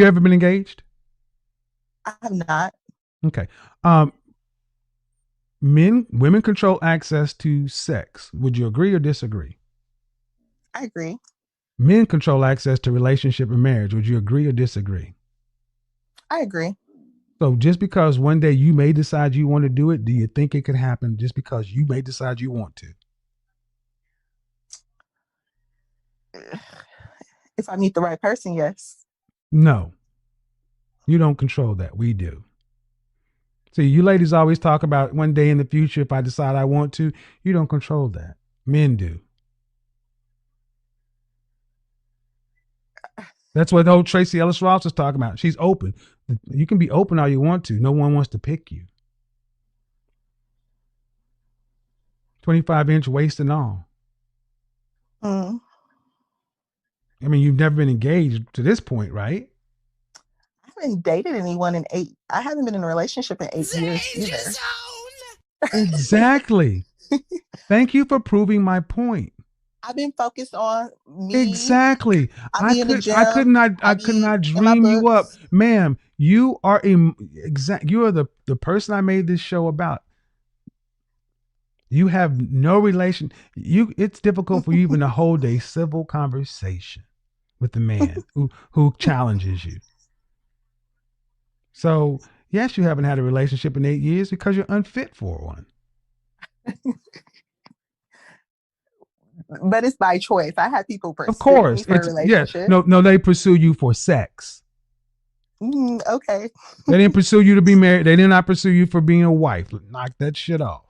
ever been engaged? I have not. Okay. Women control access to sex. Would you agree or disagree? I agree. Men control access to relationship and marriage. Would you agree or disagree? I agree. So just because one day you may decide you want to do it, do you think it could happen just because you may decide you want to? If I meet the right person, yes. No. You don't control that. We do. See, you ladies always talk about one day in the future, if I decide I want to. You don't control that. Men do. That's what the old Tracy Ellis Ross was talking about. She's open. You can be open all you want to. No one wants to pick you. 25-inch waist and all. I mean, you've never been engaged to this point, right? I haven't dated anyone I haven't been in a relationship in 8 years either. Exactly. Thank you for proving my point. I've been focused on me. Exactly. I could not dream you up, ma'am. You are you are the person I made this show about. You have no relation. It's difficult for you even to hold a civil conversation with the man who challenges you. So yes, you haven't had a relationship in 8 years because you're unfit for one. But it's by choice. I had people pursue me for a relationship. Yeah. No, they pursue you for sex. Okay. They didn't pursue you to be married. They did not pursue you for being a wife. Knock that shit off.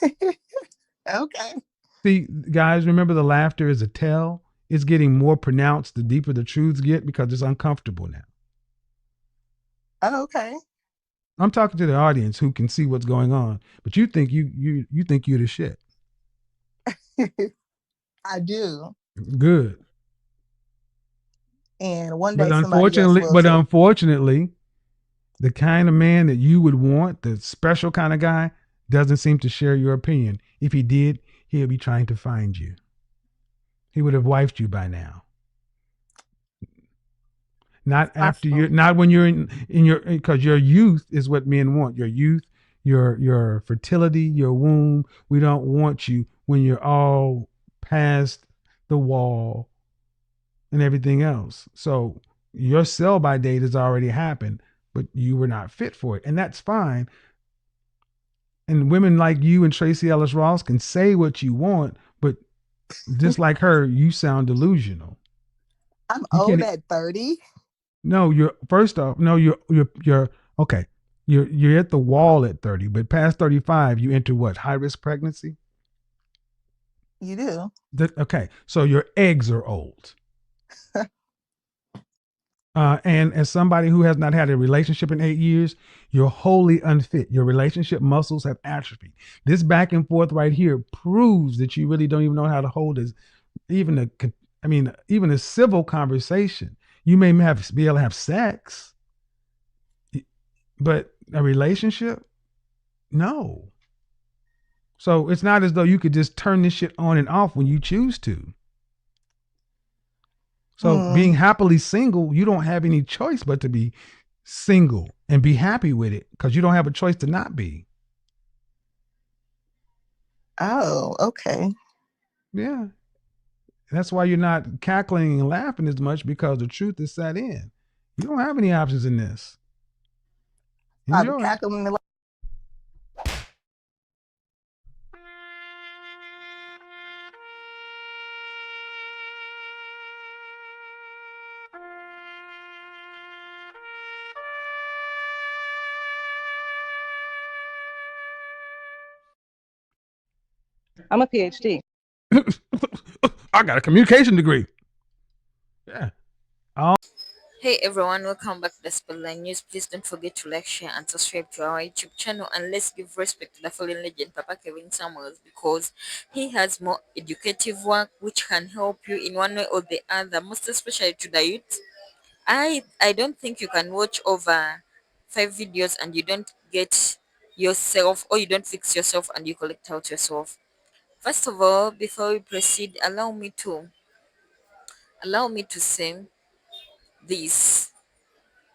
Okay. See, guys, remember the laughter is a tell. It's getting more pronounced the deeper the truths get because it's uncomfortable now. Okay. I'm talking to the audience who can see what's going on, but you think you think you're the shit. I do. Good. And one day, unfortunately, the kind of man that you would want, the special kind of guy, doesn't seem to share your opinion. If he did, he'll be trying to find you. He would have wifed you by now. Not after not when you're in your, because your youth is what men want. Your youth, your fertility, your womb. We don't want you when you're all past the wall and everything else. So your sell by date has already happened, but you were not fit for it. And that's fine. And women like you and Tracy Ellis Ross can say what you want, but just like her, you sound delusional. I'm You old can't. at 30. No, you're first off. No, you're okay. You're at the wall at 30, but past 35, you enter what, high risk pregnancy. You do. Okay, so your eggs are old. And as somebody who has not had a relationship in 8 years, you're wholly unfit. Your relationship muscles have atrophied. This back and forth right here proves that you really don't even know how to hold this, even a, I mean, even a civil conversation. You may be able to have sex, but a relationship, no. So it's not as though you could just turn this shit on and off when you choose to. So being happily single, you don't have any choice but to be single and be happy with it because you don't have a choice to not be. Oh, okay. Yeah. That's why you're not cackling and laughing as much because the truth is set in. You don't have any options in this. The Enjoy. cackling. I'm a PhD. I got a communication degree. Yeah. Hey everyone, welcome back to the Spotlight News. Please don't forget to like, share, and subscribe to our YouTube channel. And let's give respect to the fallen legend, Papa Kevin Samuels, because he has more educative work which can help you in one way or the other, most especially to the youth. I don't think you can watch over 5 videos and you don't get yourself, or you don't fix yourself and you collect out yourself. First of all, before we proceed, allow me to say this.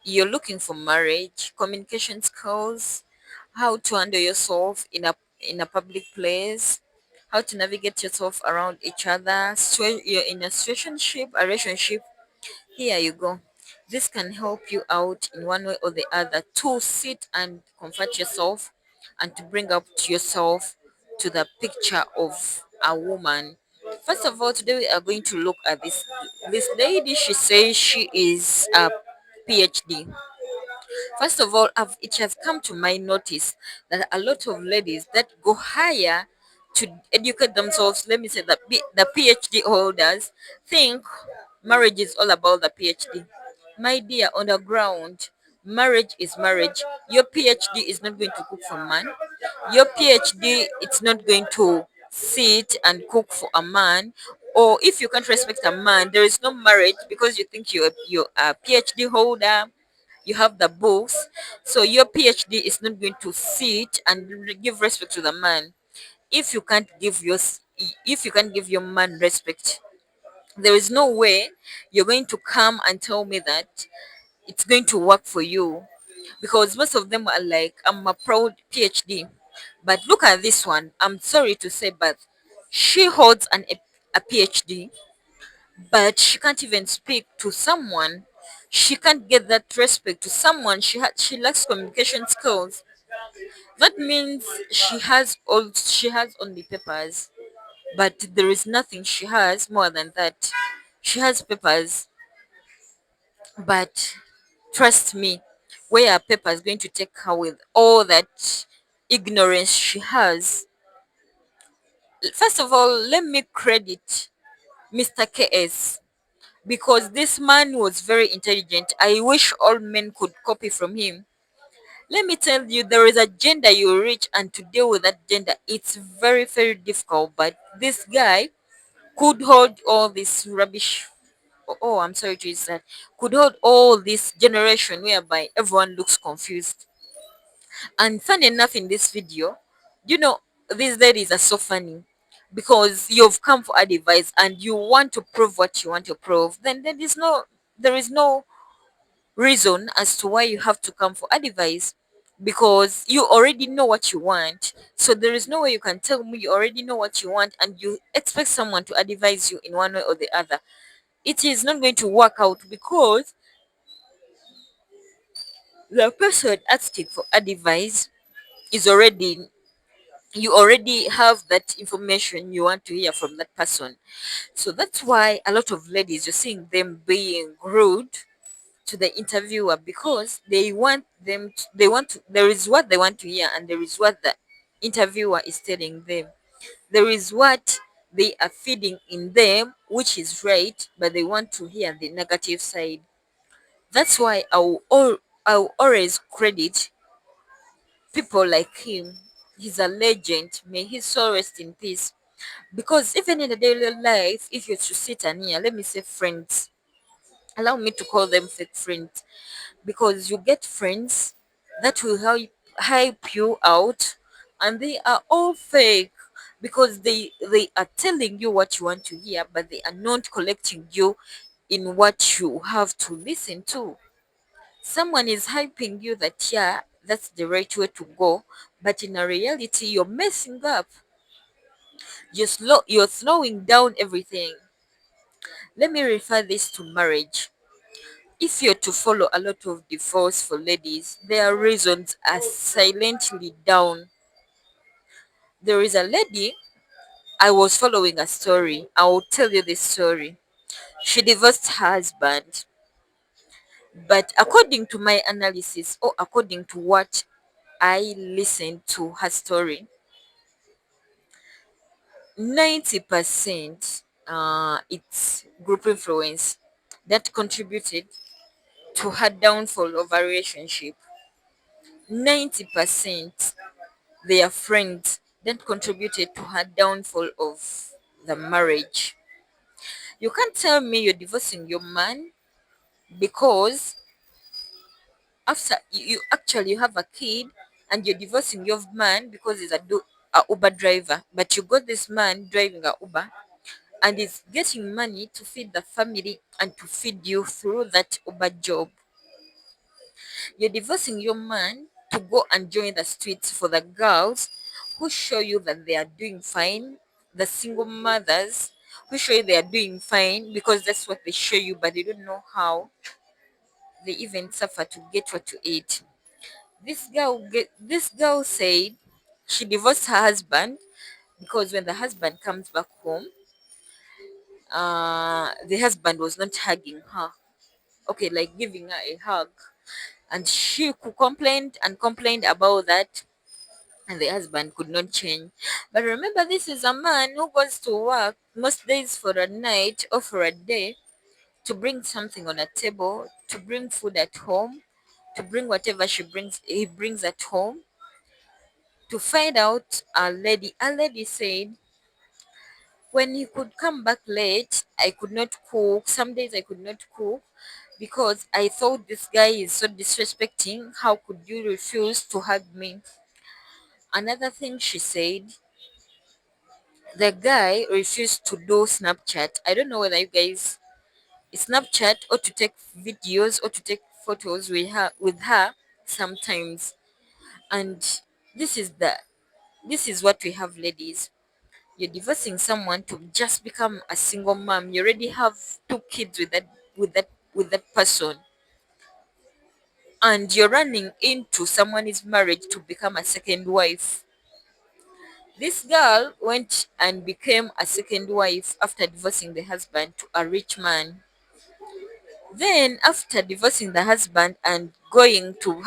You're looking for marriage, communication skills, how to handle yourself in a public place, how to navigate yourself around each other. You're in a situationship, a relationship. Here you go. This can help you out in one way or the other to sit and comfort yourself and to bring up to yourself to the picture of a woman. First of all, today we are going to look at this lady. She says she is a PhD. First of all, it has come to my notice that a lot of ladies that go higher to educate themselves, let me say that the PhD holders, think marriage is all about the PhD. My dear, on the ground, marriage is marriage. Your PhD is not going to cook for a man. Your PhD, it's not going to sit and cook for a man. Or if you can't respect a man, there is no marriage because you think you're a PhD holder, you have the books, so your PhD is not going to sit and give respect to the man. If you can't give your man respect, there is no way you're going to come and tell me that it's going to work for you, because most of them are like, I'm a proud PhD, but look at this one. I'm sorry to say, but she holds a PhD, but she can't even speak to someone. She can't get that respect to someone. She lacks communication skills. That means she has only papers, but there is nothing she has more than that. She has papers, but trust me, where a paper is going to take her with all that ignorance she has. First of all, let me credit Mr. KS, because this man was very intelligent. I wish all men could copy from him. Let me tell you, there is a gender you reach, and to deal with that gender, it's very, very difficult. But this guy could hold all this rubbish. Oh, I'm sorry to use that. Could hold all this generation whereby everyone looks confused. And funny enough, in this video, you know, these ladies are so funny because you've come for advice and you want to prove what you want to prove. Then there is no reason as to why you have to come for advice. because you already know what you want. So there is no way you can tell me you already know what you want and you expect someone to advise you in one way or the other. It is not going to work out because the person asking for advice is already, you already have that information you want to hear from that person. So that's why a lot of ladies, you're seeing them being rude to the interviewer because they want to, there is what they want to hear and there is what the interviewer is telling them. There is what they are feeding in them, which is right, but they want to hear the negative side. That's why I'll always credit people like him. He's a legend. May his soul rest in peace. Because even in the daily life, if you're to sit and hear, let me say friends, allow me to call them fake friends, because you get friends that will hype you out, and they are all fake because they are telling you what you want to hear, but they are not collecting you in what you have to listen to. Someone is hyping you that, yeah, that's the right way to go, but in a reality you're messing up. You're slowing down everything. Let me refer this to marriage. If you're to follow a lot of divorce for ladies, their reasons are silently down. There is a lady, I was following a story. I will tell you this story. She divorced her husband, but according to my analysis, or according to what I listened to her story, 90% it's group influence that contributed to her downfall of a relationship. 90% their friends that contributed to her downfall of the marriage. You can't tell me you're divorcing your man because after you actually have a kid, and you're divorcing your man because he's a Uber driver, but you got this man driving a Uber and is getting money to feed the family and to feed you through that Uber job. You're divorcing your man to go and join the streets for the girls who show you that they are doing fine, the single mothers who show you they are doing fine because that's what they show you, but they don't know how they even suffer to get what to eat. This girl said she divorced her husband because when the husband comes back home, the husband was not hugging her. Okay, like giving her a hug. And she could complained and complained about that, and the husband could not change. But remember, this is a man who goes to work most days for a night or for a day to bring something on a table, to bring food at home, to bring whatever he brings at home. To find out a lady said when he could come back late, I could not cook. Some days I could not cook because I thought this guy is so disrespecting. How could you refuse to hug me? Another thing she said, the guy refused to do Snapchat. I don't know whether you guys Snapchat or to take videos or to take photos with her sometimes. And this is the this is what we have, ladies. You're divorcing someone to just become a single mom. You already have two kids with that person, and you're running into someone's marriage to become a second wife. This girl went and became a second wife after divorcing the husband to a rich man. Then, after divorcing the husband and going to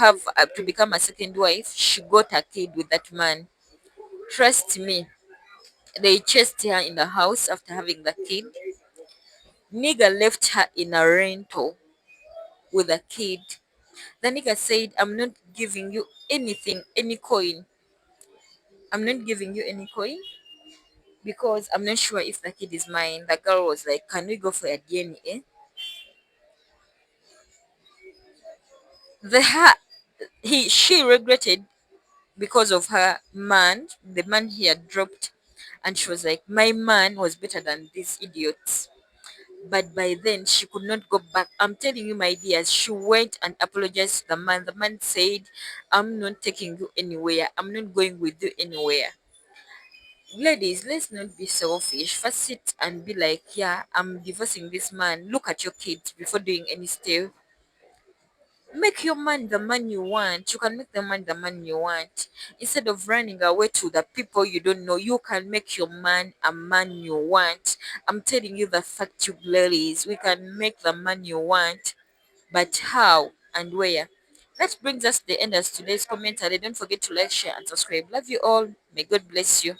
become a second wife, she got a kid with that man. Trust me, they chased her in the house after having the kid. Nigga left her in a rental with a kid. The nigga said, I'm not giving you anything, any coin. I'm not giving you any coin because I'm not sure if the kid is mine. The girl was like, can we go for a DNA? The her she regretted because of her man, the man he had dropped, and she was like, my man was better than these idiots. But by then she could not go back. I'm telling you, my dears, she went and apologized to the man. The man said, I'm not taking you anywhere, I'm not going with you anywhere. Ladies, let's not be selfish. First sit and be like, yeah, I'm divorcing this man. Look at your kids before doing any step. Make your man the man you want. You can make the man the man you want. Instead of running away to the people you don't know, you can make your man a man you want. I'm telling you the fact, you ladies. We can make the man you want. But how and where? That brings us to the end of today's commentary. Don't forget to like, share, and subscribe. Love you all. May God bless you.